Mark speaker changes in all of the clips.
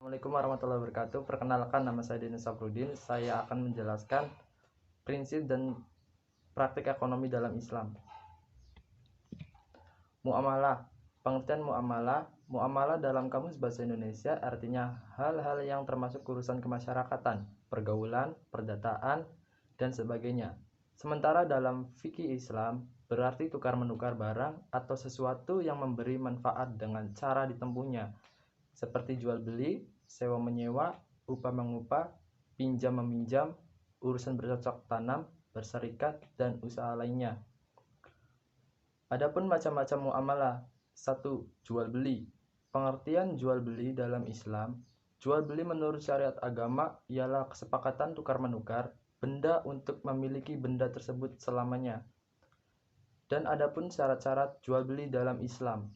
Speaker 1: Assalamualaikum warahmatullahi wabarakatuh. Perkenalkan, nama saya Dennis Safrudin. Saya akan menjelaskan prinsip dan praktik ekonomi dalam Islam. Muamalah. Pengertian muamalah. Muamalah dalam Kamus Bahasa Indonesia artinya hal-hal yang termasuk urusan kemasyarakatan, pergaulan, perdataan, dan sebagainya. Sementara dalam fikih Islam berarti tukar-menukar barang atau sesuatu yang memberi manfaat dengan cara ditempuhnya, seperti jual beli, sewa menyewa, upah mengupah, pinjam meminjam, urusan bercocok tanam, berserikat, dan usaha lainnya. Adapun macam-macam muamalah. 1. Jual beli. Pengertian jual beli dalam Islam. Jual beli menurut syariat agama ialah kesepakatan tukar menukar benda untuk memiliki benda tersebut selamanya. Dan adapun syarat-syarat jual beli dalam Islam.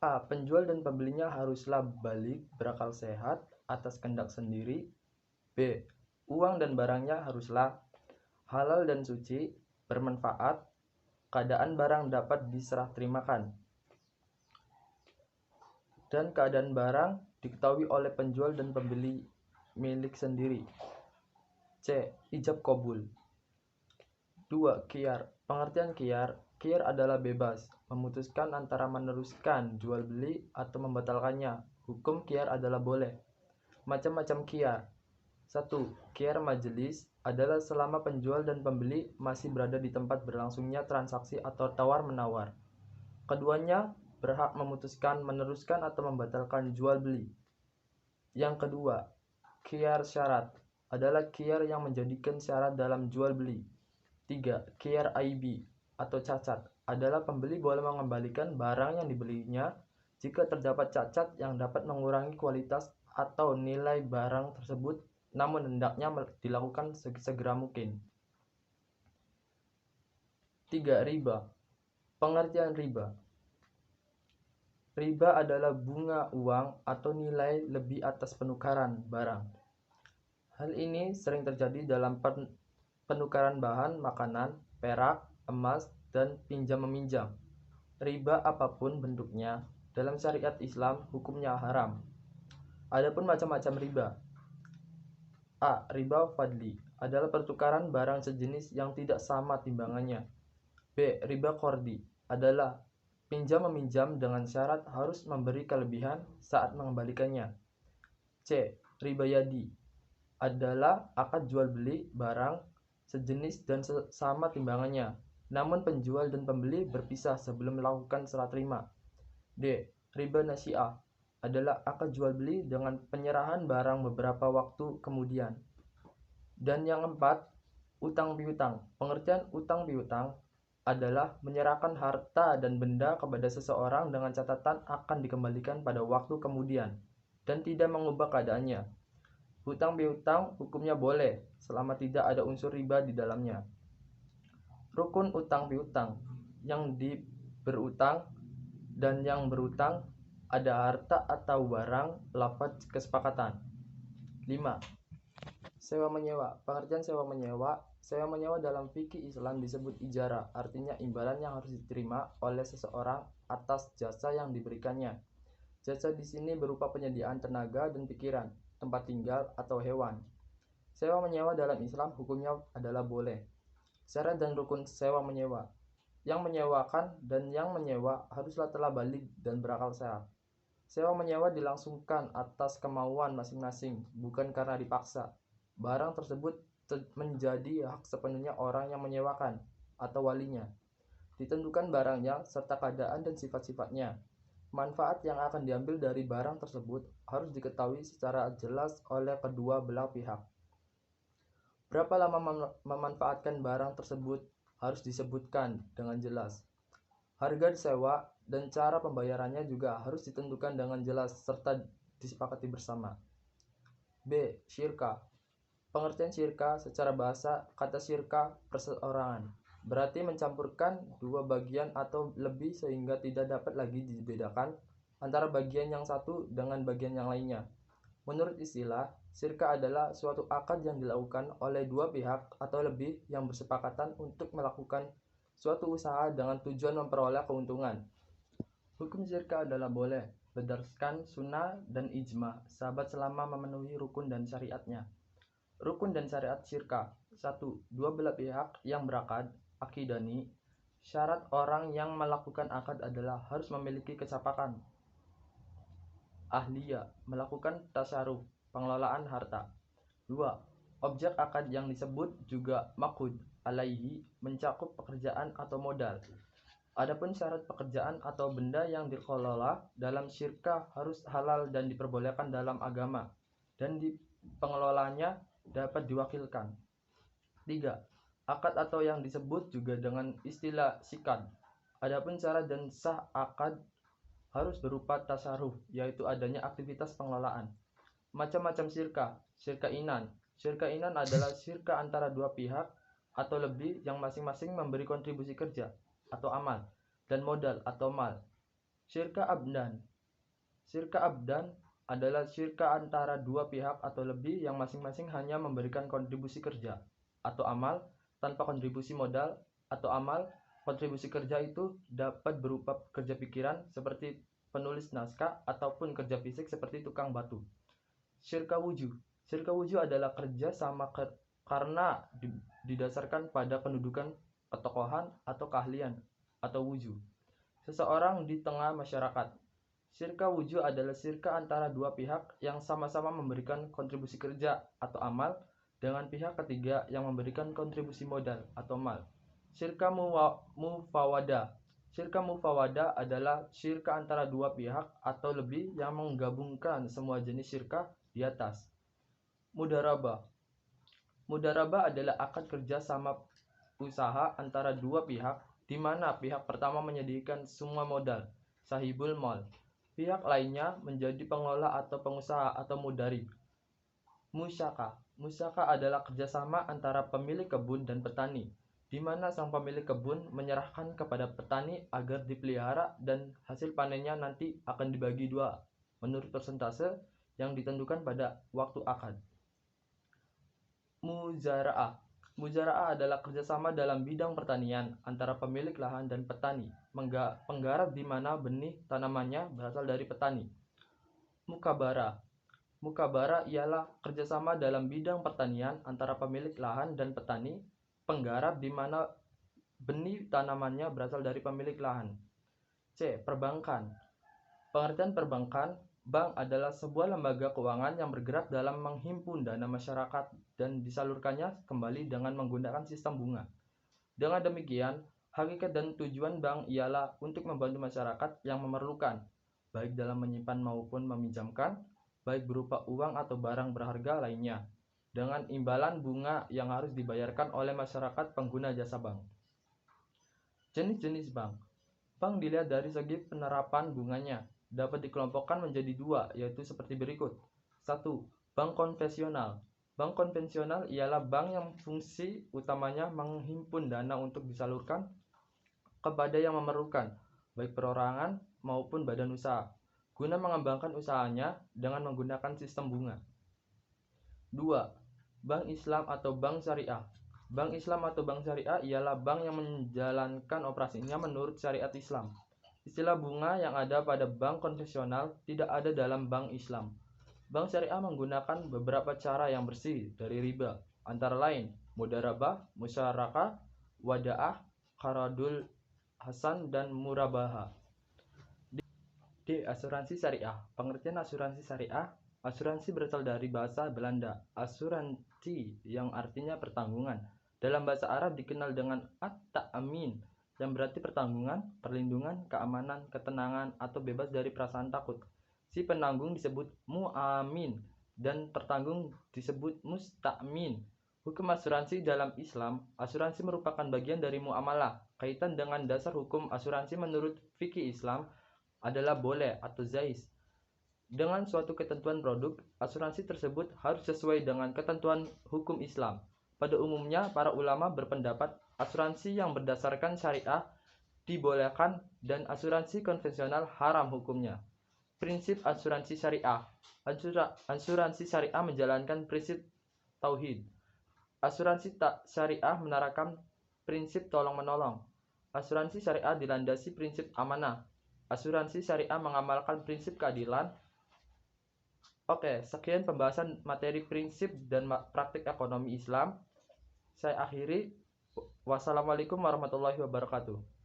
Speaker 1: A. Penjual dan pembelinya haruslah balik, berakal sehat, atas kehendak sendiri. B. Uang dan barangnya haruslah halal dan suci, bermanfaat, keadaan barang dapat diserah terimakan, dan keadaan barang diketahui oleh penjual dan pembeli milik sendiri. C. Ijab qabul. 2. Khiyar. Pengertian khiyar. Khiyar adalah bebas, memutuskan antara meneruskan jual beli atau membatalkannya. Hukum khiyar adalah boleh. Macam-macam khiyar. 1. Khiyar majelis adalah selama penjual dan pembeli masih berada di tempat berlangsungnya transaksi atau tawar-menawar. Keduanya berhak memutuskan, meneruskan atau membatalkan jual beli. Yang kedua, khiyar syarat adalah khiyar yang menjadikan syarat dalam jual beli. 3. Khiyar aibi atau cacat adalah pembeli boleh mengembalikan barang yang dibelinya jika terdapat cacat yang dapat mengurangi kualitas atau nilai barang tersebut, namun hendaknya dilakukan segera mungkin. 3. Riba. Pengertian riba. Riba adalah bunga uang atau nilai lebih atas penukaran barang. Hal ini sering terjadi dalam penukaran bahan makanan, perak, emas, dan pinjam-meminjam. Riba apapun bentuknya, dalam syariat Islam hukumnya haram. Adapun macam-macam riba. A. Riba fadli adalah pertukaran barang sejenis yang tidak sama timbangannya. B. Riba qardi adalah pinjam-meminjam dengan syarat harus memberi kelebihan saat mengembalikannya. C. Riba yadi adalah akad jual beli barang sejenis dan sama timbangannya, namun penjual dan pembeli berpisah sebelum melakukan serah terima. D. Riba nasi'ah adalah akad jual beli dengan penyerahan barang beberapa waktu kemudian. Dan yang keempat, utang piutang. Pengertian utang piutang adalah menyerahkan harta dan benda kepada seseorang dengan catatan akan dikembalikan pada waktu kemudian dan tidak mengubah keadaannya. Hutang piutang hukumnya boleh selama tidak ada unsur riba di dalamnya. Rukun utang piutang. Yang berutang dan yang berutang ada harta atau barang, lafaz kesepakatan. 5. Sewa menyewa. Pengertian sewa menyewa. Sewa menyewa dalam fikih Islam disebut ijarah, artinya imbalan yang harus diterima oleh seseorang atas jasa yang diberikannya. Jasa di sini berupa penyediaan tenaga dan pikiran, tempat tinggal, atau hewan. Sewa menyewa dalam Islam hukumnya adalah boleh. Syarat dan rukun sewa menyewa. Yang menyewakan dan yang menyewa haruslah telah balik dan berakal sehat. Sewa menyewa dilangsungkan atas kemauan masing-masing, bukan karena dipaksa. Barang tersebut menjadi hak sepenuhnya orang yang menyewakan atau walinya. Ditentukan barangnya serta keadaan dan sifat-sifatnya. Manfaat yang akan diambil dari barang tersebut harus diketahui secara jelas oleh kedua belah pihak. Berapa lama memanfaatkan barang tersebut harus disebutkan dengan jelas. Harga sewa dan cara pembayarannya juga harus ditentukan dengan jelas serta disepakati bersama. B. Syirka. Pengertian syirka secara bahasa kata syirka perseorangan berarti mencampurkan dua bagian atau lebih sehingga tidak dapat lagi dibedakan antara bagian yang satu dengan bagian yang lainnya. Menurut istilah, syirka adalah suatu akad yang dilakukan oleh dua pihak atau lebih yang bersepakatan untuk melakukan suatu usaha dengan tujuan memperoleh keuntungan. Hukum syirka adalah boleh berdasarkan sunnah dan ijma sahabat selama memenuhi rukun dan syariatnya. Rukun dan syariat syirka. 1. Dua belah pihak yang berakad, akidani. Syarat orang yang melakukan akad adalah harus memiliki kesapakan ahliya, melakukan tasarruf, pengelolaan harta. 2. Objek akad yang disebut juga maqud alaihi mencakup pekerjaan atau modal. Adapun syarat pekerjaan atau benda yang dikelola dalam syirka harus halal dan diperbolehkan dalam agama, dan di pengelolanya dapat diwakilkan. 3. Akad atau yang disebut juga dengan istilah sikad. Adapun syarat dan sah akad harus berupa tasarruf, yaitu adanya aktivitas pengelolaan. Macam-macam syirka. Syirka inan. Syirka inan adalah syirka antara dua pihak atau lebih yang masing-masing memberi kontribusi kerja atau amal dan modal atau mal. Syirka abdan. Syirka abdan adalah syirka antara dua pihak atau lebih yang masing-masing hanya memberikan kontribusi kerja atau amal tanpa kontribusi modal atau amal. Kontribusi kerja itu dapat berupa kerja pikiran seperti penulis naskah ataupun kerja fisik seperti tukang batu. Syirka wujuh. Syirka wujuh adalah kerja sama karena didasarkan pada pendudukan ketokohan atau keahlian atau wujuh seseorang di tengah masyarakat. Syirka wujuh adalah syirka antara dua pihak yang sama-sama memberikan kontribusi kerja atau amal dengan pihak ketiga yang memberikan kontribusi modal atau mal. Syirka mufawadah. Syirka mufawadah adalah syirka antara dua pihak atau lebih yang menggabungkan semua jenis syirka di atas. Mudarabah. Mudarabah adalah akad kerja sama usaha antara dua pihak di mana pihak pertama menyediakan semua modal, sahibul mal. Pihak lainnya menjadi pengelola atau pengusaha atau mudarib. Musyaka. Musyaka adalah kerjasama antara pemilik kebun dan petani, di mana sang pemilik kebun menyerahkan kepada petani agar dipelihara dan hasil panennya nanti akan dibagi dua menurut persentase yang ditentukan pada waktu akad. Muzara'ah. Muzara'ah adalah kerjasama dalam bidang pertanian antara pemilik lahan dan petani, penggarap di mana benih tanamannya berasal dari petani. Mukabara. Mukabara ialah kerjasama dalam bidang pertanian antara pemilik lahan dan petani, penggarap di mana benih tanamannya berasal dari pemilik lahan. C. Perbankan. Pengertian perbankan, bank adalah sebuah lembaga keuangan yang bergerak dalam menghimpun dana masyarakat dan disalurkannya kembali dengan menggunakan sistem bunga. Dengan demikian, hakikat dan tujuan bank ialah untuk membantu masyarakat yang memerlukan, baik dalam menyimpan maupun meminjamkan, baik berupa uang atau barang berharga lainnya, dengan imbalan bunga yang harus dibayarkan oleh masyarakat pengguna jasa bank. Jenis-jenis bank. Bank dilihat dari segi penerapan bunganya, dapat dikelompokkan menjadi dua, yaitu seperti berikut. 1. Bank konvensional. Bank konvensional ialah bank yang fungsi utamanya menghimpun dana untuk disalurkan kepada yang memerlukan, baik perorangan maupun badan usaha, guna mengembangkan usahanya dengan menggunakan sistem bunga. 2. Bank Islam atau bank syariah. Bank Islam atau bank syariah ialah bank yang menjalankan operasinya menurut syariat Islam. Istilah bunga yang ada pada bank konvensional tidak ada dalam bank Islam. Bank syariah menggunakan beberapa cara yang bersih dari riba, antara lain mudarabah, musyarakah, wadaah, qaradul hasan, dan murabaha. D. Asuransi syariah. Pengertian asuransi syariah. Asuransi berasal dari bahasa Belanda, asuransi yang artinya pertanggungan. Dalam bahasa Arab dikenal dengan at-ta'min, yang berarti pertanggungan, perlindungan, keamanan, ketenangan, atau bebas dari perasaan takut. Si penanggung disebut mu'amin dan tertanggung disebut musta'min. Hukum asuransi dalam Islam. Asuransi merupakan bagian dari muamalah. Kaitan dengan dasar hukum asuransi menurut fikih Islam adalah boleh atau jaiz. Dengan suatu ketentuan produk, asuransi tersebut harus sesuai dengan ketentuan hukum Islam. Pada umumnya, para ulama berpendapat asuransi yang berdasarkan syariah dibolehkan dan asuransi konvensional haram hukumnya. Prinsip asuransi syariah. Asuransi syariah menjalankan prinsip tauhid. Asuransi syariah menerapkan prinsip tolong-menolong. Asuransi syariah dilandasi prinsip amanah. Asuransi syariah mengamalkan prinsip keadilan. Oke, sekian pembahasan materi prinsip dan praktik ekonomi Islam. Saya akhiri. Wassalamualaikum warahmatullahi wabarakatuh.